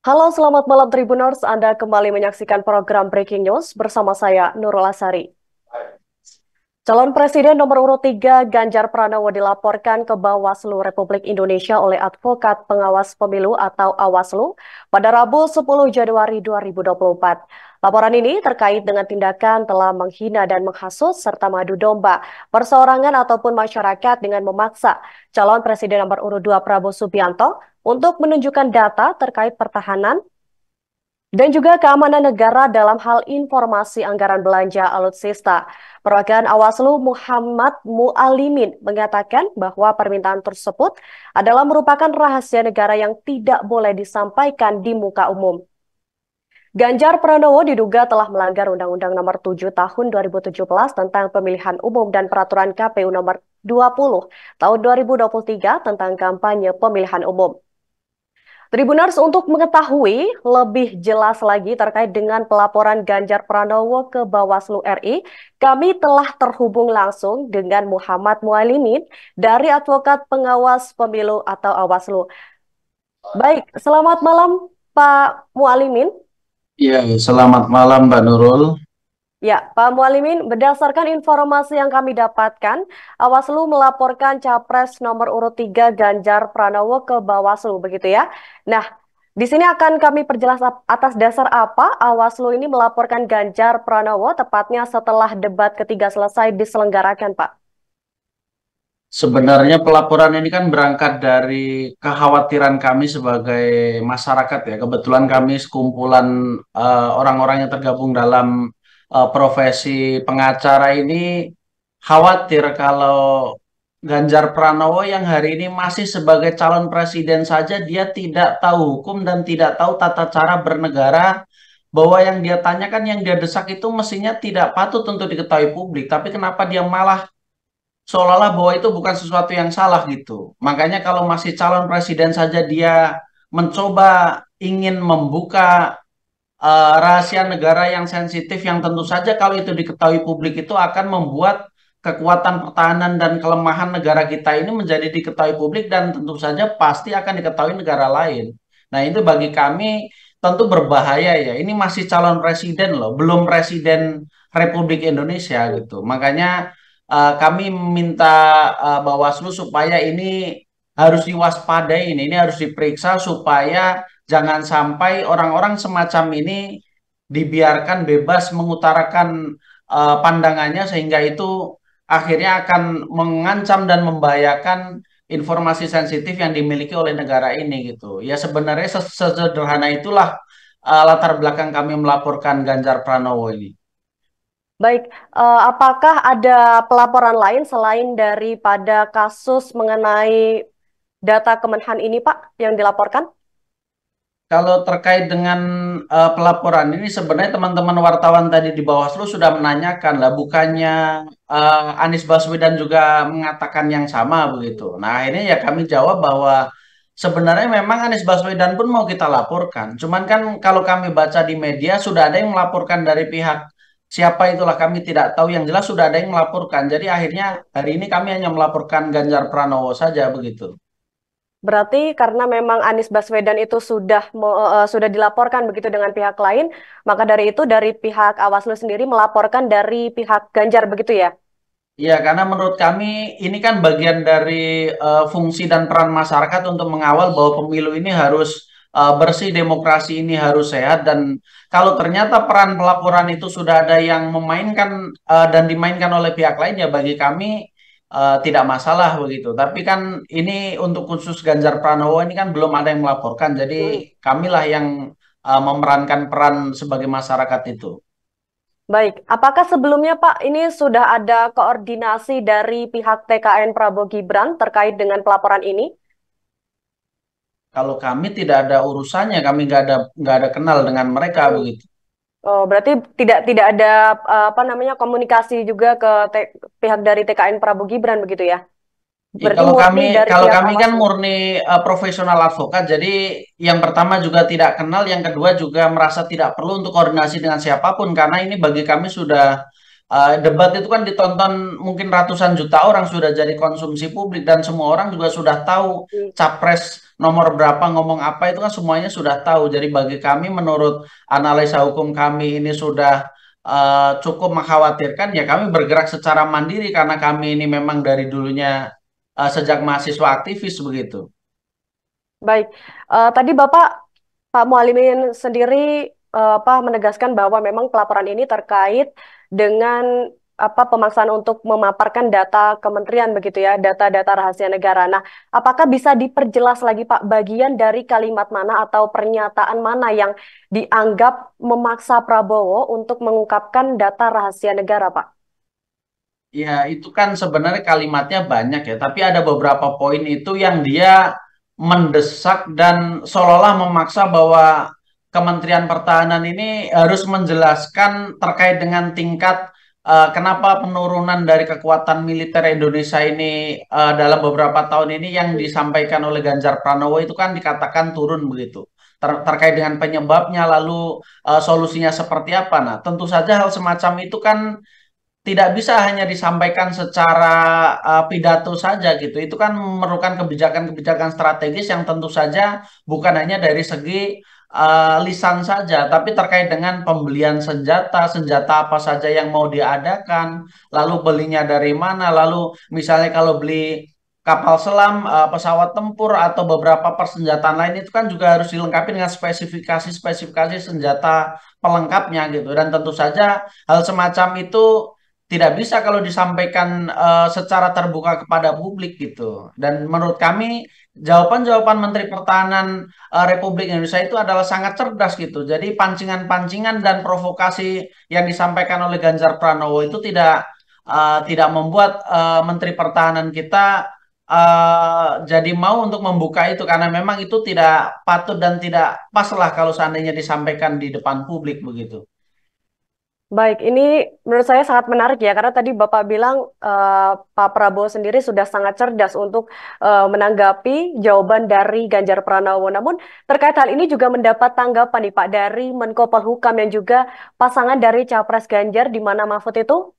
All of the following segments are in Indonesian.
Halo, selamat malam Tribuners. Anda kembali menyaksikan program Breaking News bersama saya, Nurul Asari. Calon Presiden nomor urut 3 Ganjar Pranowo dilaporkan ke Bawaslu Republik Indonesia oleh Advokat Pengawas Pemilu atau Awaslu pada Rabu 10 Januari 2024. Laporan ini terkait dengan tindakan telah menghina dan menghasut serta mengadu domba perseorangan ataupun masyarakat dengan memaksa calon Presiden nomor urut 2 Prabowo Subianto untuk menunjukkan data terkait pertahanan dan juga keamanan negara dalam hal informasi anggaran belanja alutsista. Perwakilan Awaslu Muhammad Mualimin mengatakan bahwa permintaan tersebut adalah merupakan rahasia negara yang tidak boleh disampaikan di muka umum. Ganjar Pranowo diduga telah melanggar Undang-Undang Nomor 7 Tahun 2017 tentang Pemilihan Umum dan Peraturan KPU Nomor 20 Tahun 2023 tentang kampanye pemilihan umum. Tribuners, untuk mengetahui lebih jelas lagi terkait dengan pelaporan Ganjar Pranowo ke Bawaslu RI, kami telah terhubung langsung dengan Muhammad Mualimin dari Advokat Pengawas Pemilu atau Awaslu. Baik, selamat malam Pak Mualimin. Iya, selamat malam Mbak Nurul. Ya, Pak Mualimin, berdasarkan informasi yang kami dapatkan, Awaslu melaporkan Capres nomor urut 3 Ganjar Pranowo ke Bawaslu, begitu ya. Nah, di sini akan kami perjelas atas dasar apa Awaslu ini melaporkan Ganjar Pranowo tepatnya setelah debat ketiga selesai diselenggarakan, Pak. Sebenarnya pelaporan ini kan berangkat dari kekhawatiran kami sebagai masyarakat ya. Kebetulan kami sekumpulan orang-orang yang tergabung dalam profesi pengacara ini khawatir kalau Ganjar Pranowo yang hari ini masih sebagai calon presiden saja dia tidak tahu hukum dan tidak tahu tata cara bernegara, bahwa yang dia tanyakan, yang dia desak itu mestinya tidak patut untuk diketahui publik, tapi kenapa dia malah seolah-olah bahwa itu bukan sesuatu yang salah gitu. Makanya kalau masih calon presiden saja dia mencoba ingin membuka rahasia negara yang sensitif, yang tentu saja kalau itu diketahui publik itu akan membuat kekuatan pertahanan dan kelemahan negara kita ini menjadi diketahui publik dan tentu saja pasti akan diketahui negara lain. Nah, itu bagi kami tentu berbahaya ya. Ini masih calon presiden loh, belum presiden Republik Indonesia gitu. Makanya kami minta Bawaslu supaya ini harus diwaspadai, ini harus diperiksa supaya jangan sampai orang-orang semacam ini dibiarkan bebas mengutarakan pandangannya, sehingga itu akhirnya akan mengancam dan membahayakan informasi sensitif yang dimiliki oleh negara ini gitu. Ya sebenarnya sesederhana itulah latar belakang kami melaporkan Ganjar Pranowo ini. Baik, apakah ada pelaporan lain selain daripada kasus mengenai data Kemenhan ini, Pak, yang dilaporkan? Kalau terkait dengan pelaporan ini, sebenarnya teman-teman wartawan tadi di Bawaslu sudah menanyakan lah, bukannya Anies Baswedan juga mengatakan yang sama begitu. Nah, ini ya kami jawab bahwa sebenarnya memang Anies Baswedan pun mau kita laporkan. Cuman kan kalau kami baca di media sudah ada yang melaporkan dari pihak siapa itulah kami tidak tahu. Yang jelas sudah ada yang melaporkan. Jadi akhirnya hari ini kami hanya melaporkan Ganjar Pranowo saja begitu. Berarti karena memang Anies Baswedan itu sudah dilaporkan begitu dengan pihak lain, maka dari itu dari pihak Awaslu sendiri melaporkan dari pihak Ganjar begitu ya? Iya, karena menurut kami ini kan bagian dari fungsi dan peran masyarakat untuk mengawal bahwa pemilu ini harus bersih, demokrasi ini harus sehat, dan kalau ternyata peran pelaporan itu sudah ada yang memainkan dan dimainkan oleh pihak lain, ya bagi kami tidak masalah begitu. Tapi kan ini untuk khusus Ganjar Pranowo ini kan belum ada yang melaporkan, jadi Hmm. kamilah yang memerankan peran sebagai masyarakat itu. Baik, apakah sebelumnya Pak ini sudah ada koordinasi dari pihak TKN Prabowo Gibran terkait dengan pelaporan ini? Kalau kami tidak ada urusannya, kami nggak ada kenal dengan mereka Hmm. begitu. Oh, berarti tidak ada apa namanya komunikasi juga ke pihak dari TKN Prabowo Gibran begitu ya? Ya, Berarti kalau murni kami dari kalau pihak kami kan Awaslu. murni profesional advokat, jadi yang pertama juga tidak kenal, yang kedua juga merasa tidak perlu untuk koordinasi dengan siapapun karena ini bagi kami sudah Debat itu kan ditonton mungkin ratusan juta orang, sudah jadi konsumsi publik dan semua orang juga sudah tahu Hmm. capres nomor berapa ngomong apa, itu kan semuanya sudah tahu. Jadi bagi kami, menurut analisa hukum kami, ini sudah cukup mengkhawatirkan. Ya kami bergerak secara mandiri karena kami ini memang dari dulunya sejak mahasiswa aktivis begitu. Baik. Tadi Bapak Pak Mualimin sendiri apa menegaskan bahwa memang pelaporan ini terkait dengan apa pemaksaan untuk memaparkan data kementerian begitu ya, data-data rahasia negara. Nah, apakah bisa diperjelas lagi Pak bagian dari kalimat mana atau pernyataan mana yang dianggap memaksa Prabowo untuk mengungkapkan data rahasia negara, Pak? Ya, itu kan sebenarnya kalimatnya banyak ya, tapi ada beberapa poin itu yang dia mendesak dan seolah-olah memaksa bahwa Kementerian Pertahanan ini harus menjelaskan terkait dengan tingkat kenapa penurunan dari kekuatan militer Indonesia ini dalam beberapa tahun ini yang disampaikan oleh Ganjar Pranowo itu kan dikatakan turun begitu. Terkait dengan penyebabnya, lalu solusinya seperti apa. Nah, tentu saja hal semacam itu kan tidak bisa hanya disampaikan secara pidato saja gitu. Itu kan memerlukan kebijakan-kebijakan strategis yang tentu saja bukan hanya dari segi lisan saja, tapi terkait dengan pembelian senjata, senjata apa saja yang mau diadakan, lalu belinya dari mana, lalu misalnya kalau beli kapal selam, pesawat tempur atau beberapa persenjataan lain itu kan juga harus dilengkapi dengan spesifikasi-spesifikasi senjata pelengkapnya gitu. Dan tentu saja hal semacam itu tidak bisa kalau disampaikan secara terbuka kepada publik gitu. Dan menurut kami jawaban-jawaban Menteri Pertahanan Republik Indonesia itu adalah sangat cerdas gitu. Jadi pancingan-pancingan dan provokasi yang disampaikan oleh Ganjar Pranowo itu tidak membuat Menteri Pertahanan kita jadi mau untuk membuka itu, karena memang itu tidak patut dan tidak pas lah kalau seandainya disampaikan di depan publik begitu. Baik, ini menurut saya sangat menarik ya, karena tadi Bapak bilang Pak Prabowo sendiri sudah sangat cerdas untuk menanggapi jawaban dari Ganjar Pranowo. Namun terkait hal ini juga mendapat tanggapan nih Pak dari Menko Polhukam yang juga pasangan dari Capres Ganjar di mana Mahfud itu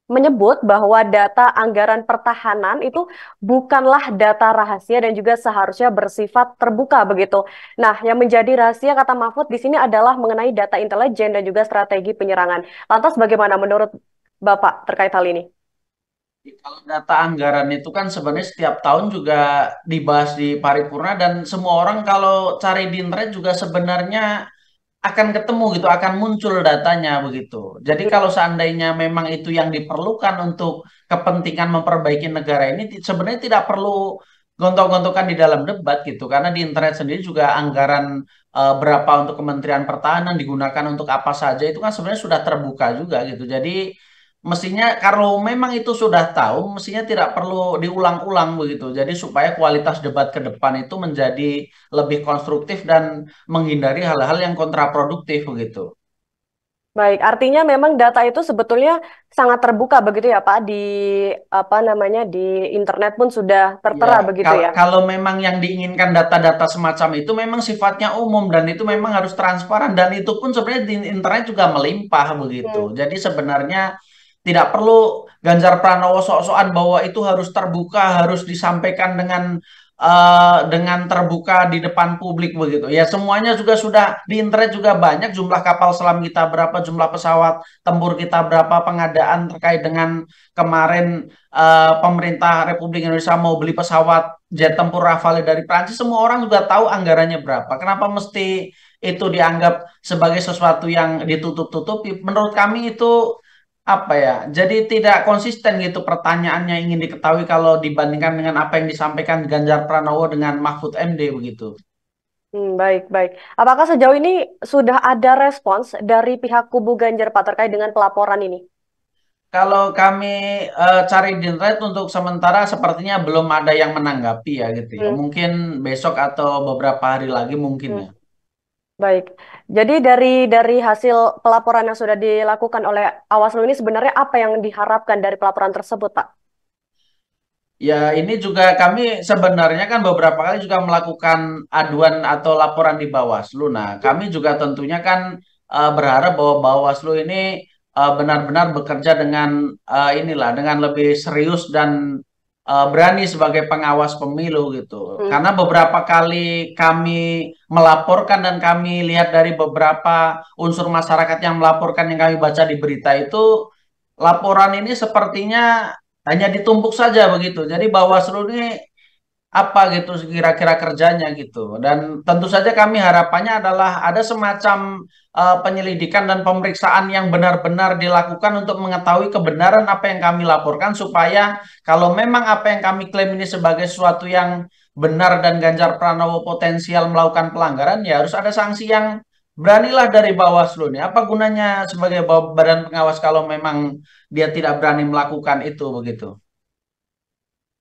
menyebut bahwa data anggaran pertahanan itu bukanlah data rahasia dan juga seharusnya bersifat terbuka begitu. Nah, yang menjadi rahasia kata Mahfud di sini adalah mengenai data intelijen dan juga strategi penyerangan. Lantas bagaimana menurut Bapak terkait hal ini? Kalau data anggaran itu kan sebenarnya setiap tahun juga dibahas di paripurna, dan semua orang kalau cari di internet juga sebenarnya akan ketemu gitu, akan muncul datanya begitu. Jadi kalau seandainya memang itu yang diperlukan untuk kepentingan memperbaiki negara ini, sebenarnya tidak perlu gontok-gontokan di dalam debat gitu, karena di internet sendiri juga anggaran berapa untuk Kementerian Pertahanan digunakan untuk apa saja itu kan sebenarnya sudah terbuka juga gitu. Jadi mestinya kalau memang itu sudah tahu, mestinya tidak perlu diulang-ulang begitu. Jadi supaya kualitas debat ke depan itu menjadi lebih konstruktif dan menghindari hal-hal yang kontraproduktif begitu. Baik, artinya memang data itu sebetulnya sangat terbuka begitu ya Pak di apa namanya di internet pun sudah Ya, tertera begitu ya. kalau memang yang diinginkan data-data semacam itu memang sifatnya umum dan itu memang harus transparan, dan itu pun sebenarnya di internet juga melimpah begitu. Hmm. Jadi sebenarnya tidak perlu Ganjar Pranowo sok-sokan bahwa itu harus terbuka, harus disampaikan dengan terbuka di depan publik begitu. Ya semuanya juga sudah di internet juga banyak, jumlah kapal selam kita berapa, jumlah pesawat tempur kita berapa, pengadaan terkait dengan kemarin pemerintah Republik Indonesia mau beli pesawat jet tempur Rafale dari Prancis, semua orang juga tahu anggarannya berapa. Kenapa mesti itu dianggap sebagai sesuatu yang ditutup-tutupi? Menurut kami itu apa ya? Jadi tidak konsisten gitu pertanyaannya ingin diketahui kalau dibandingkan dengan apa yang disampaikan Ganjar Pranowo dengan Mahfud MD begitu. Baik, baik. Apakah sejauh ini sudah ada respons dari pihak kubu Ganjar Pak terkait dengan pelaporan ini? Kalau kami cari di internet untuk sementara sepertinya belum ada yang menanggapi ya gitu ya. Hmm, Mungkin besok atau beberapa hari lagi mungkin hmm, ya. baik. Jadi dari hasil pelaporan yang sudah dilakukan oleh Awaslu ini sebenarnya apa yang diharapkan dari pelaporan tersebut, Pak? Ya, ini juga kami sebenarnya kan beberapa kali juga melakukan aduan atau laporan di Bawaslu. Nah, kami juga tentunya kan berharap bahwa Bawaslu ini benar-benar bekerja dengan dengan lebih serius dan berani sebagai pengawas pemilu gitu. Karena beberapa kali kami melaporkan dan kami lihat dari beberapa unsur masyarakat yang melaporkan yang kami baca di berita itu, laporan ini sepertinya hanya ditumpuk saja begitu. Jadi Bawaslu ini apa gitu kira-kira kerjanya gitu. Dan tentu saja kami harapannya adalah ada semacam penyelidikan dan pemeriksaan yang benar-benar dilakukan untuk mengetahui kebenaran apa yang kami laporkan supaya kalau memang apa yang kami klaim ini sebagai sesuatu yang benar dan Ganjar Pranowo potensial melakukan pelanggaran, ya harus ada sanksi yang beranilah dari Bawaslu nih. Apa gunanya sebagai badan pengawas kalau memang dia tidak berani melakukan itu begitu.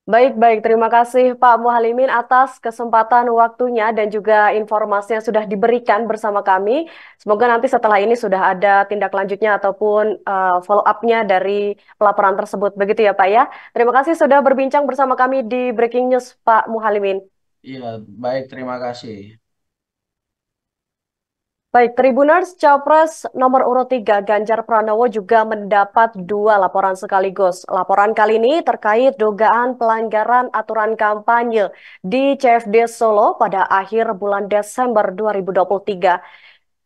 Baik, terima kasih Pak Muhalimin atas kesempatan waktunya dan juga informasi yang sudah diberikan bersama kami. Semoga nanti setelah ini sudah ada tindak lanjutnya ataupun follow up-nya dari pelaporan tersebut. Begitu ya Pak ya. Terima kasih sudah berbincang bersama kami di Breaking News Pak Muhalimin. Iya, baik, terima kasih. Baik, Tribuners, Capres nomor urut 3 Ganjar Pranowo juga mendapat dua laporan sekaligus. Laporan kali ini terkait dugaan pelanggaran aturan kampanye di CFD Solo pada akhir bulan Desember 2023.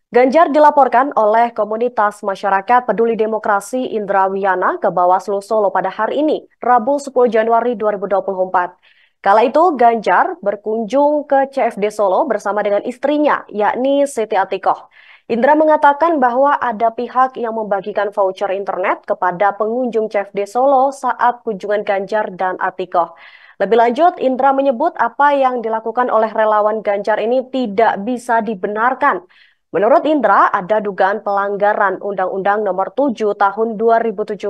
Ganjar dilaporkan oleh komunitas masyarakat peduli demokrasi Indra Wiyana ke Bawaslu Solo pada hari ini, Rabu 10 Januari 2024. Kala itu Ganjar berkunjung ke CFD Solo bersama dengan istrinya, yakni Siti Atikoh. Indra mengatakan bahwa ada pihak yang membagikan voucher internet kepada pengunjung CFD Solo saat kunjungan Ganjar dan Atikoh. Lebih lanjut, Indra menyebut apa yang dilakukan oleh relawan Ganjar ini tidak bisa dibenarkan. Menurut Indra, ada dugaan pelanggaran Undang-Undang Nomor 7 Tahun 2017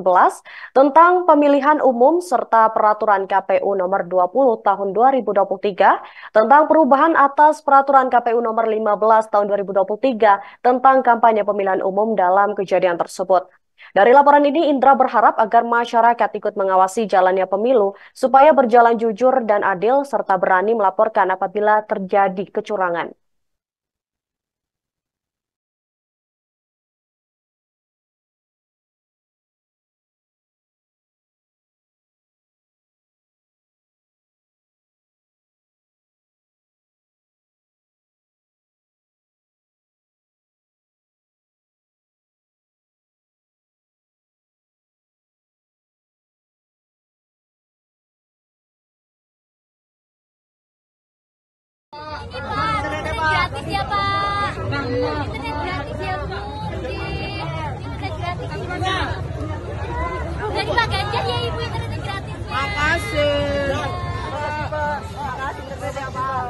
tentang pemilihan umum serta Peraturan KPU Nomor 20 Tahun 2023 tentang perubahan atas Peraturan KPU Nomor 15 Tahun 2023 tentang kampanye pemilihan umum dalam kejadian tersebut. Dari laporan ini, Indra berharap agar masyarakat ikut mengawasi jalannya pemilu supaya berjalan jujur dan adil serta berani melaporkan apabila terjadi kecurangan. Ini Pak, internet gratis ya Pak. Internet gratis ya Bu. Internet gratis. Dari Pak Ganjar ya Ibu internet gratis. Makasih. Makasih Pak. Makasih internet ya Pak.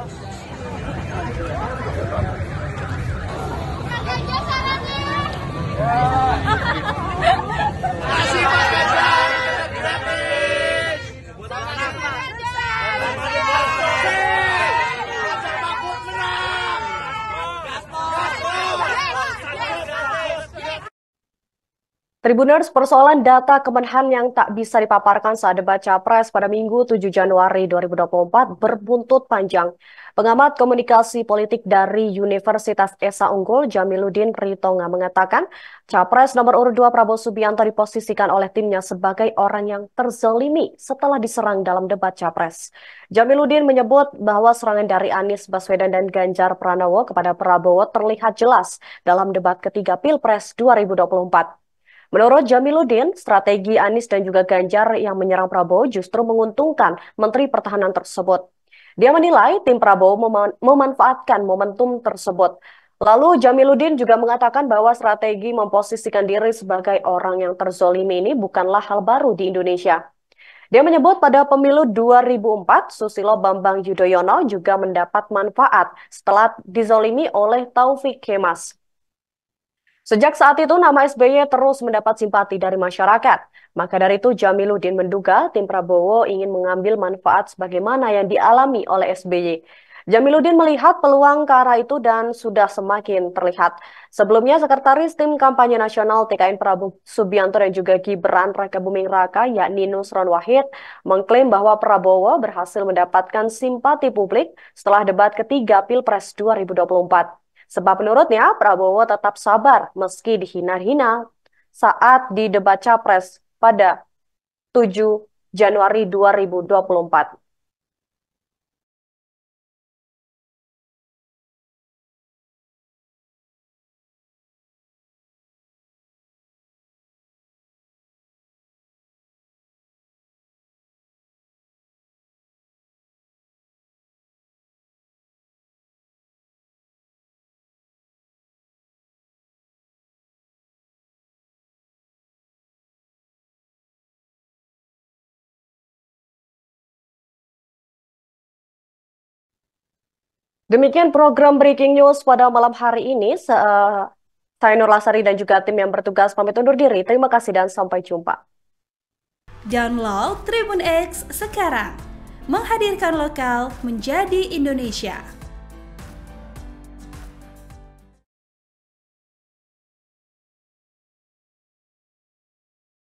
Pak Ganjar sarannya. Makasih Pak Ganjar. Internet gratis. Tribuners, persoalan data Kemenhan yang tak bisa dipaparkan saat debat Capres pada Minggu 7 Januari 2024 berbuntut panjang. Pengamat komunikasi politik dari Universitas Esa Unggul, Jamiluddin Ritonga mengatakan, Capres nomor urut 2 Prabowo Subianto diposisikan oleh timnya sebagai orang yang terzolimi setelah diserang dalam debat Capres. Jamiluddin menyebut bahwa serangan dari Anies Baswedan dan Ganjar Pranowo kepada Prabowo terlihat jelas dalam debat ketiga Pilpres 2024. Menurut Jamiluddin, strategi Anies dan juga Ganjar yang menyerang Prabowo justru menguntungkan Menteri Pertahanan tersebut. Dia menilai tim Prabowo memanfaatkan momentum tersebut. Lalu Jamiluddin juga mengatakan bahwa strategi memposisikan diri sebagai orang yang terzolimi ini bukanlah hal baru di Indonesia. Dia menyebut pada pemilu 2004, Susilo Bambang Yudhoyono juga mendapat manfaat setelah dizolimi oleh Taufik Kemas. Sejak saat itu, nama SBY terus mendapat simpati dari masyarakat. Maka dari itu, Jamiluddin menduga tim Prabowo ingin mengambil manfaat sebagaimana yang dialami oleh SBY. Jamiluddin melihat peluang ke arah itu dan sudah semakin terlihat. Sebelumnya, Sekretaris Tim Kampanye Nasional TKN Prabowo Subianto dan juga Gibran Rakabuming Raka, yakni Nusron Wahid, mengklaim bahwa Prabowo berhasil mendapatkan simpati publik setelah debat ketiga Pilpres 2024. Sebab menurutnya Prabowo tetap sabar meski dihina-hina saat di debat Capres pada 7 Januari 2024. Demikian program Breaking News pada malam hari ini. Saya Nur Lasari dan juga tim yang bertugas pamit undur diri. Terima kasih dan sampai jumpa. Download Tribun X sekarang. Menghadirkan lokal menjadi Indonesia.